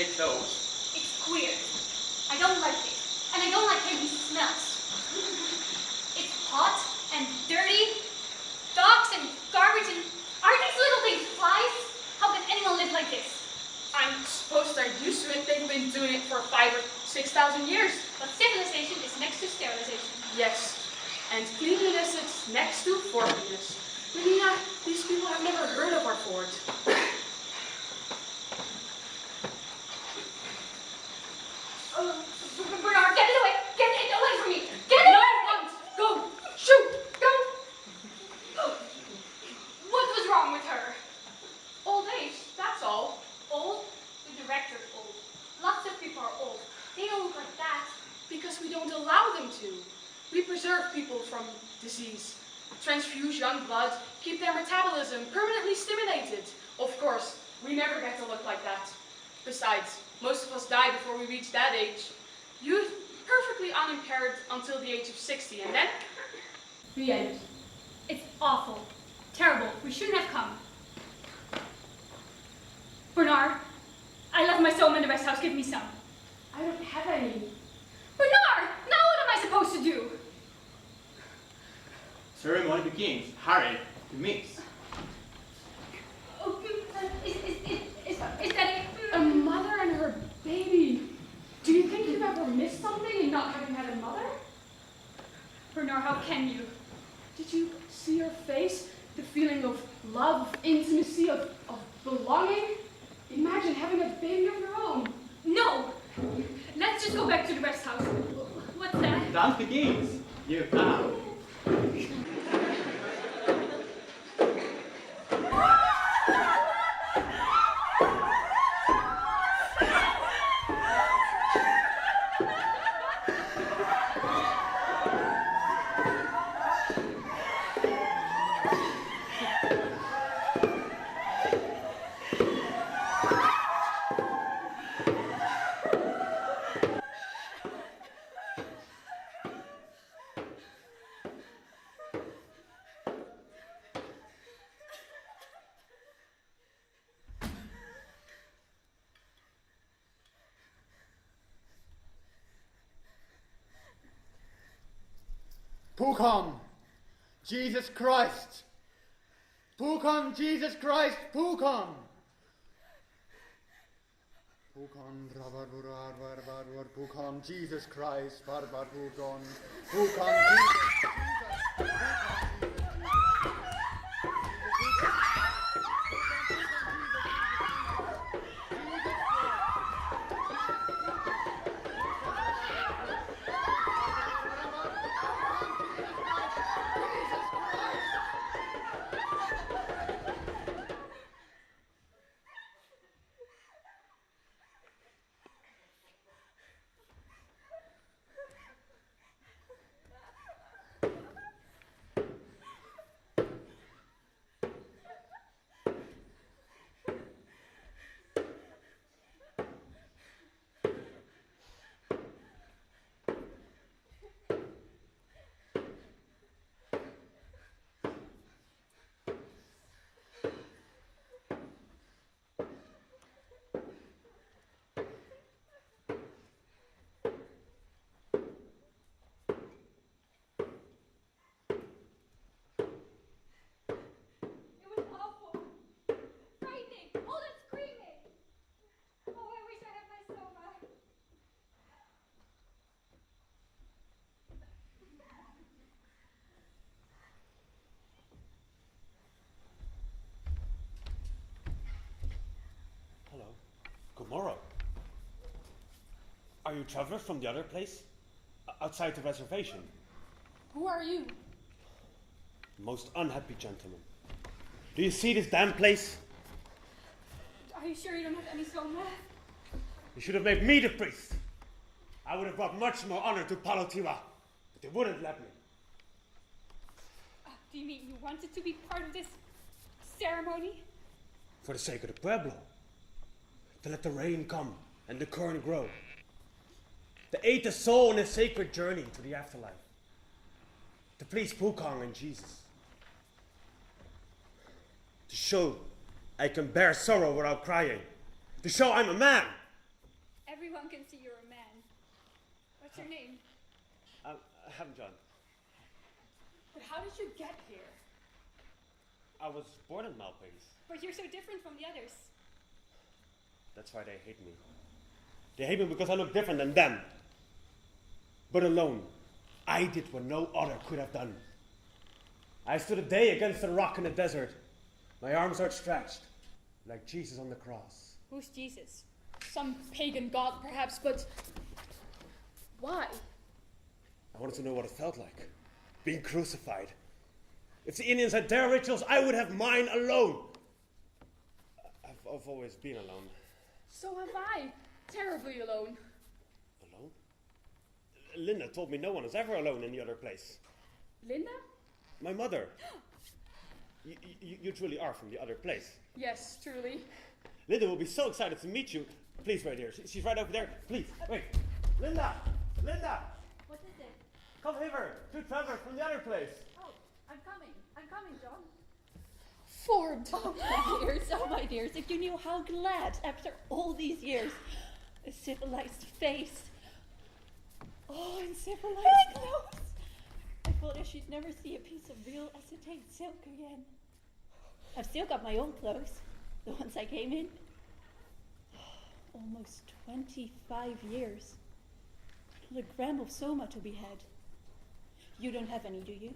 say clothes. It's queer. I don't like it. And I don't like how he smells. It's hot and dirty. Dogs and garbage and... Are these little things flies? How can anyone live like this? I'm supposed they're used to it. They've been doing it for 5,000 or 6,000 years. But civilization is next to sterilization. Yes. And cleanliness is next to forwardness. Lenina, these people have never heard of our fort. Bernard, get it away! Get it away from me! Get it away! Go! Shoot! Go! What was wrong with her? Old age, that's all. Old? The director's old. Lots of people are old. They don't look like that. Because we don't allow them to. We preserve people from disease. Transfuse young blood, keep their metabolism permanently stimulated. Of course, we never get to look like that. Besides, most of us die before we reach that age. Youth, perfectly unimpaired until the age of 60, and then? The end. It's awful. Terrible. We shouldn't have come. Bernard, I left my soap in the rest house. Give me some. I don't have any. Bernard! Now what am I supposed to do? Ceremony begins. Hurry to mix. Oh, is that it? A mother and her baby. Do you think you've ever missed something in not having had a mother? Bernard, how can you? Did you see her face? The feeling of love, of intimacy, of belonging? Imagine having a baby of your own. No! Let's just go back to the rest house. What's that? Dance begins. You come. Pukon, Jesus Christ! Pukon, Jesus Christ, Pukon! Pukon, Pukon, Jesus Christ, Barbar Pukon, Pukon, Jesus. Tomorrow. Are you travelers from the other place? Outside the reservation? Who are you? Most unhappy gentleman. Do you see this damn place? Are you sure you don't have any stone left? You should have made me the priest. I would have brought much more honor to Palotiwa, but they wouldn't let me. Do you mean you wanted to be part of this ceremony? For the sake of the Pueblo. To let the rain come and the corn grow. To aid the soul in a sacred journey to the afterlife. To please Pukong and Jesus. To show I can bear sorrow without crying. To show I'm a man, Everyone can see you're a man. What's your name? I haven't, John. But how did you get here? I was born in Malpace. But you're so different from the others. That's why they hate me. They hate me because I look different than them. But alone, I did what no other could have done. I stood a day against a rock in the desert, my arms outstretched, like Jesus on the cross. Who's Jesus? Some pagan god, perhaps, but why? I wanted to know what it felt like, being crucified. If the Indians had their rituals, I would have mine alone. I've always been alone. So have I. Terribly alone. Alone? Linda told me no one is ever alone in the other place. Linda? My mother. You truly are from the other place. Yes, truly. Linda will be so excited to meet you. Please wait here. She's right over there. Please, wait. Linda! Linda! What is it? Come hither. Two travelers from the other place. Oh, I'm coming, John. Ford! Oh my dears, if you knew how glad, after all these years, a civilized face. Oh, and civilized clothes. I thought I should never see a piece of real acetate silk again. I've still got my old clothes, the ones I came in. Almost 25 years. Not a gram of soma to be had. You don't have any, do you?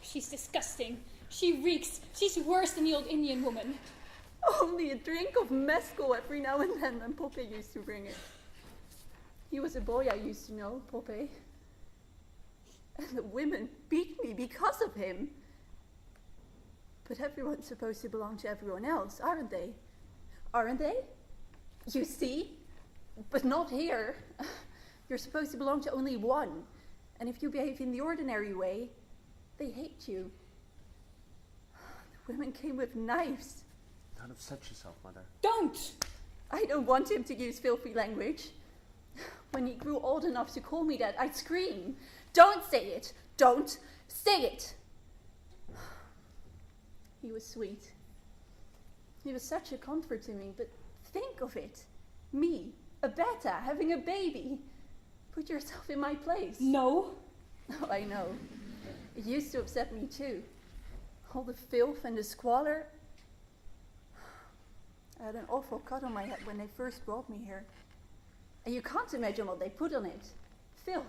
She's disgusting. She reeks. She's worse than the old Indian woman. Only a drink of mezcal every now and then, and Poppe used to bring it. He was a boy I used to know, Poppe. And the women beat me because of him. But everyone's supposed to belong to everyone else, aren't they? Aren't they? You see? But not here. You're supposed to belong to only one. And if you behave in the ordinary way, they hate you. The women came with knives. Don't upset yourself, Mother. Don't! I don't want him to use filthy language. When he grew old enough to call me that, I'd scream. Don't say it! Don't say it! He was sweet. He was such a comfort to me, but think of it. Me, a beta, having a baby. Put yourself in my place. No. Oh, I know. It used to upset me too. All the filth and the squalor. I had an awful cut on my head when they first brought me here. And you can't imagine what they put on it. Filth.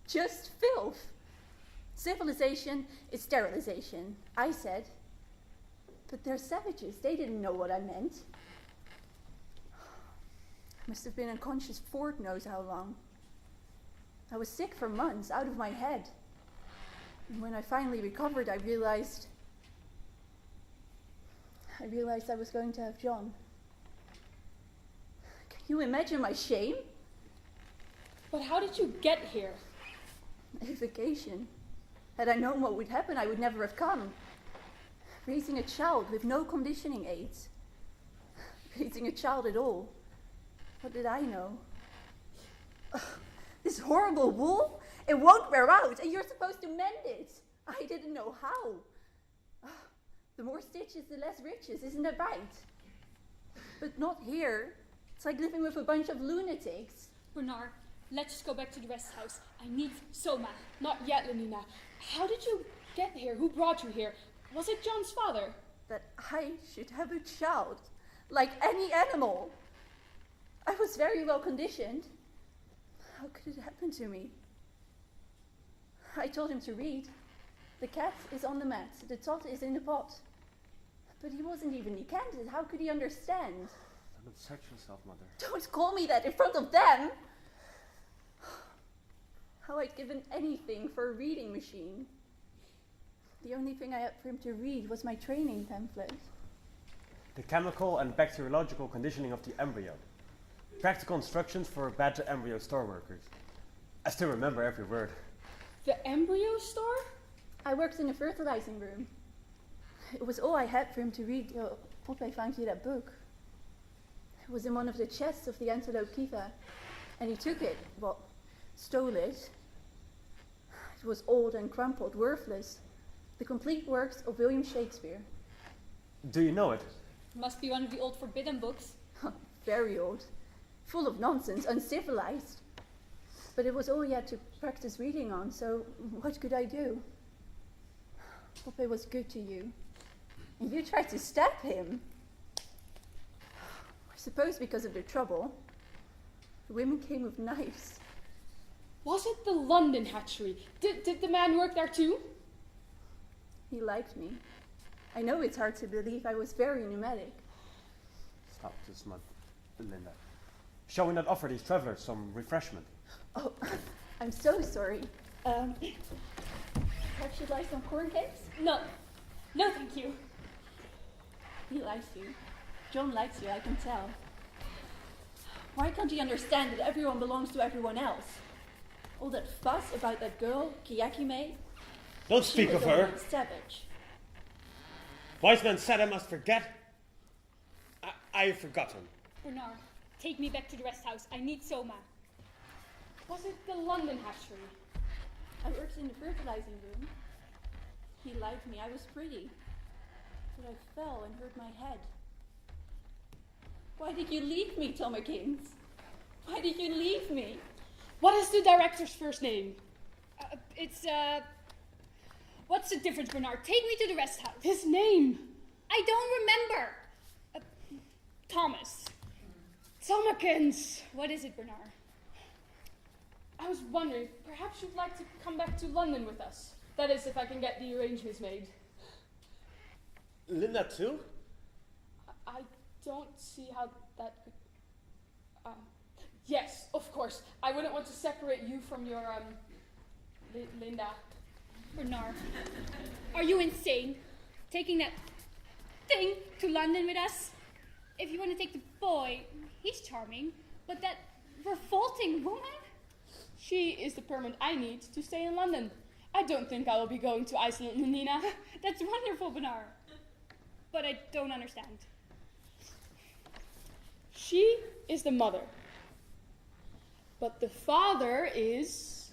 Just filth. Civilization is sterilization, I said. But they're savages. They didn't know what I meant. Must have been unconscious Ford knows how long. I was sick for months, out of my head. And when I finally recovered, I realized I was going to have John. Can you imagine my shame? But how did you get here? A vacation. Had I known what would happen, I would never have come. Raising a child with no conditioning aids. Raising a child at all. What did I know? Ugh, this horrible wool, it won't wear out, and you're supposed to mend it. I didn't know how. Ugh, the more stitches, the less riches, isn't that right? But not here. It's like living with a bunch of lunatics. Bernard, let's just go back to the rest house. I need Soma. Not yet, Lenina. How did you get here? Who brought you here? Was it John's father? That I should have a child, like any animal. I was very well conditioned. How could it happen to me? I told him to read. The cat is on the mat, the tot is in the pot. But he wasn't even decanted. How could he understand? Don't upset yourself, Mother. Don't call me that in front of them! How I'd given anything for a reading machine. The only thing I had for him to read was my training pamphlet. The chemical and bacteriological conditioning of the embryo. Practical instructions for bad embryo store workers. I still remember every word. The embryo store? I worked in a fertilizing room. It was all I had for him to read. Oh, Poppe found you that book. It was in one of the chests of the Antelope Kiva. And he took it, well, stole it. It was old and crumpled, worthless. The complete works of William Shakespeare. Do you know it? Must be one of the old forbidden books. very old, full of nonsense, uncivilized. But it was all he had to practice reading on, so what could I do? Pope was good to you. And you tried to stab him. I suppose because of the trouble. The women came with knives. Was it the London hatchery? Did the man work there too? He liked me. I know it's hard to believe. I was very pneumatic. Stop this month, Linda. Shall we not offer these travelers some refreshment? Oh, I'm so sorry. Perhaps you'd like some corn cakes? No. No, thank you. He likes you. John likes you, I can tell. Why can't he understand that everyone belongs to everyone else? All that fuss about that girl, Kiyakime. Don't speak of her. Savage. Wise man said I must forget. I have forgotten. Bernard, take me back to the rest house. I need Soma. Was it the London hatchery? I worked in the fertilizing room. He liked me. I was pretty. But I fell and hurt my head. Why did you leave me, Tommekins? Why did you leave me? What is the director's first name? What's the difference, Bernard? Take me to the rest house. His name. I don't remember. Thomas. Tommekins. What is it, Bernard? I was wondering, perhaps you'd like to come back to London with us. That is, if I can get the arrangements made. Linda too? I don't see how that could... yes, of course. I wouldn't want to separate you from your, Linda. Bernard, are you insane? Taking that thing to London with us? If you want to take the boy, he's charming. But that revolting woman? She is the permit I need to stay in London. I don't think I will be going to Iceland, Lenina. That's wonderful, Bernard. But I don't understand. She is the mother. But the father is...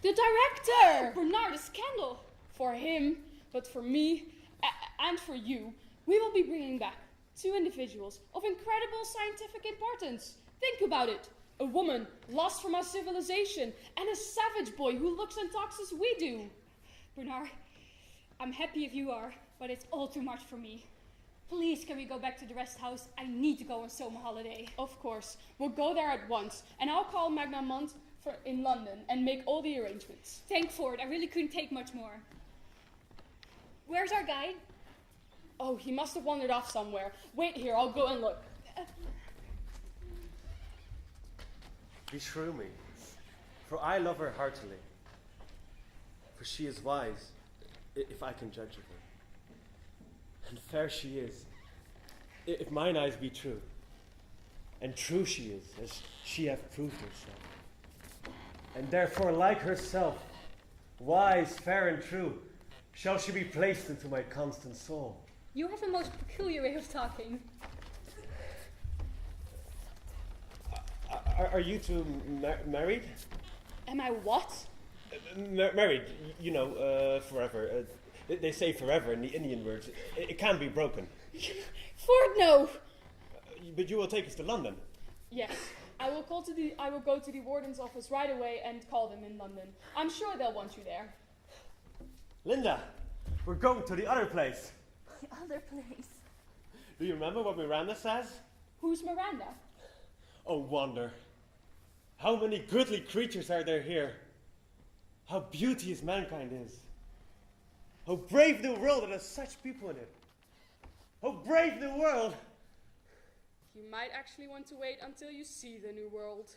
the director! Bernard, a scandal! For him, but for me, and for you, we will be bringing back two individuals of incredible scientific importance. Think about it. A woman lost from our civilization, and a savage boy who looks and talks as we do. Bernard, I'm happy if you are, but it's all too much for me. Please, can we go back to the rest house? I need to go on summer holiday. Of course. We'll go there at once, and I'll call Magnamont in London and make all the arrangements. Thank Ford. I really couldn't take much more. Where's our guide? Oh, he must have wandered off somewhere. Wait here, I'll go and look. Beshrew me, for I love her heartily. For she is wise, if I can judge of her. And fair she is, if mine eyes be true. And true she is, as she hath proved herself. And therefore, like herself, wise, fair, and true, shall she be placed into my constant soul. You have a most peculiar way of talking. Are you two married? Am I what? Married, forever. They say forever in the Indian words. It can be broken. Ford, no! But you will take us to London? Yes. I will go to the warden's office right away and call them in London. I'm sure they'll want you there. Linda, we're going to the other place. The other place. Do you remember what Miranda says? Who's Miranda? Oh, wonder. How many goodly creatures are there here? How beauteous mankind is. How brave the world that has such people in it. How brave the world! You might actually want to wait until you see the new world.